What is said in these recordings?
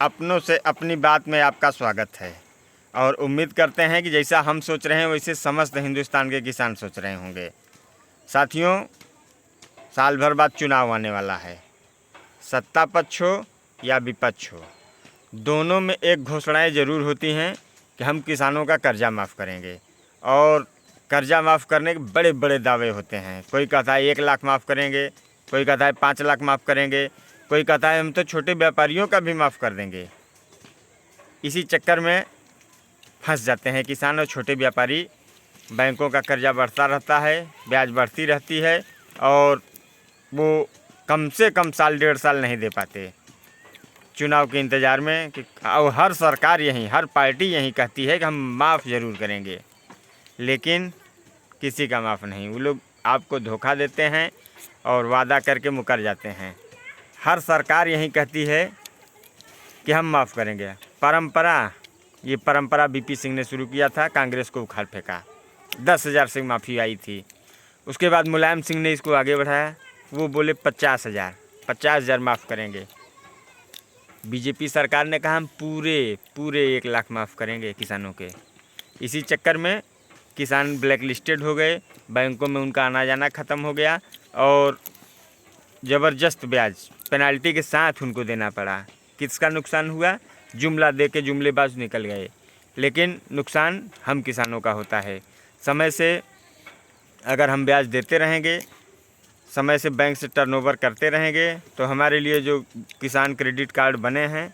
अपनों से अपनी बात में आपका स्वागत है और उम्मीद करते हैं कि जैसा हम सोच रहे हैं वैसे समस्त हिंदुस्तान के किसान सोच रहे होंगे। साथियों, साल भर बाद चुनाव आने वाला है। सत्ता पक्ष हो या विपक्ष हो, दोनों में एक घोषणाएं ज़रूर होती हैं कि हम किसानों का कर्जा माफ़ करेंगे। और कर्जा माफ़ करने के बड़े बड़े दावे होते हैं। कोई कहता है 1 लाख माफ़ करेंगे, कोई कहता है 5 लाख माफ़ करेंगे, कोई कहता है हम तो छोटे व्यापारियों का भी माफ़ कर देंगे। इसी चक्कर में फंस जाते हैं किसान और छोटे व्यापारी। बैंकों का कर्जा बढ़ता रहता है, ब्याज बढ़ती रहती है और वो कम से कम साल 1.5 साल नहीं दे पाते चुनाव के इंतज़ार में कि और हर सरकार हर पार्टी यही कहती है कि हम माफ़ ज़रूर करेंगे, लेकिन किसी का माफ़ नहीं। वो लोग आपको धोखा देते हैं और वादा करके मुकर जाते हैं। हर सरकार यही कहती है कि हम माफ़ करेंगे। ये परंपरा बीपी सिंह ने शुरू किया था, कांग्रेस को उखाड़ फेंका, 10,000 से माफ़ी आई थी। उसके बाद मुलायम सिंह ने इसको आगे बढ़ाया, वो बोले 50,000 माफ़ करेंगे। बीजेपी सरकार ने कहा हम पूरे 1 लाख माफ़ करेंगे किसानों के। इसी चक्कर में किसान ब्लैक लिस्टेड हो गए, बैंकों में उनका आना जाना ख़त्म हो गया और ज़बरदस्त ब्याज पेनाल्टी के साथ उनको देना पड़ा। किसका नुकसान हुआ? जुमला दे के जुमलेबाज निकल गए, लेकिन नुकसान हम किसानों का होता है। समय से अगर हम ब्याज देते रहेंगे, समय से बैंक से टर्नओवर करते रहेंगे, तो हमारे लिए जो किसान क्रेडिट कार्ड बने हैं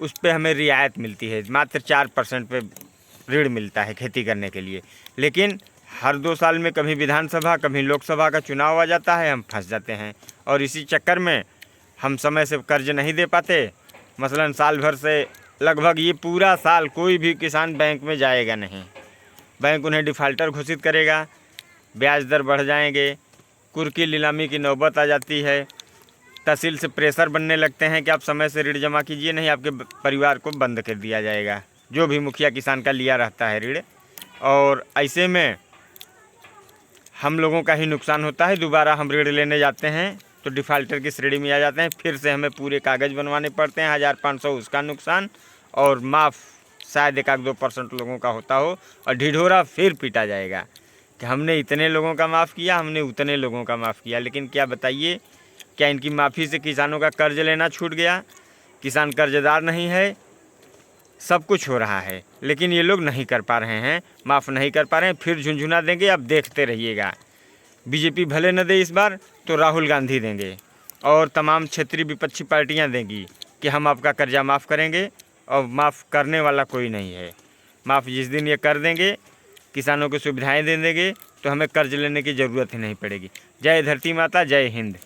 उस पे हमें रियायत मिलती है। मात्र 4% पे ऋण मिलता है खेती करने के लिए। लेकिन हर 2 साल में कभी विधानसभा कभी लोकसभा का चुनाव आ जाता है, हम फंस जाते हैं और इसी चक्कर में हम समय से कर्ज नहीं दे पाते। मसलन साल भर से लगभग ये पूरा साल कोई भी किसान बैंक में जाएगा नहीं, बैंक उन्हें डिफ़ाल्टर घोषित करेगा, ब्याज दर बढ़ जाएंगे, कुर्की नीलामी की नौबत आ जाती है, तहसील से प्रेशर बनने लगते हैं कि आप समय से ऋण जमा कीजिए, नहीं आपके परिवार को बंद कर दिया जाएगा, जो भी मुखिया किसान का लिया रहता है ऋण। और ऐसे में हम लोगों का ही नुकसान होता है। दोबारा हम ऋण लेने जाते हैं तो डिफ़ाल्टर की श्रेणी में आ जाते हैं, फिर से हमें पूरे कागज़ बनवाने पड़ते हैं, 1,500 उसका नुकसान और माफ़ शायद 1-2% लोगों का होता हो और ढिढोरा फिर पीटा जाएगा कि हमने इतने लोगों का माफ़ किया, हमने उतने लोगों का माफ़ किया। लेकिन क्या बताइए, क्या इनकी माफ़ी से किसानों का कर्ज लेना छूट गया? किसान कर्जदार नहीं है, सब कुछ हो रहा है, लेकिन ये लोग नहीं कर पा रहे हैं, माफ़ नहीं कर पा रहे हैं। फिर झुंझुना देंगे, अब देखते रहिएगा। बीजेपी भले न दे इस बार तो राहुल गांधी देंगे और तमाम क्षेत्रीय विपक्षी पार्टियां देंगी कि हम आपका कर्जा माफ़ करेंगे, और माफ़ करने वाला कोई नहीं है। माफ़ जिस दिन ये कर देंगे, किसानों को सुविधाएं दे देंगे, तो हमें कर्ज लेने की ज़रूरत ही नहीं पड़ेगी। जय धरती माता, जय हिंद।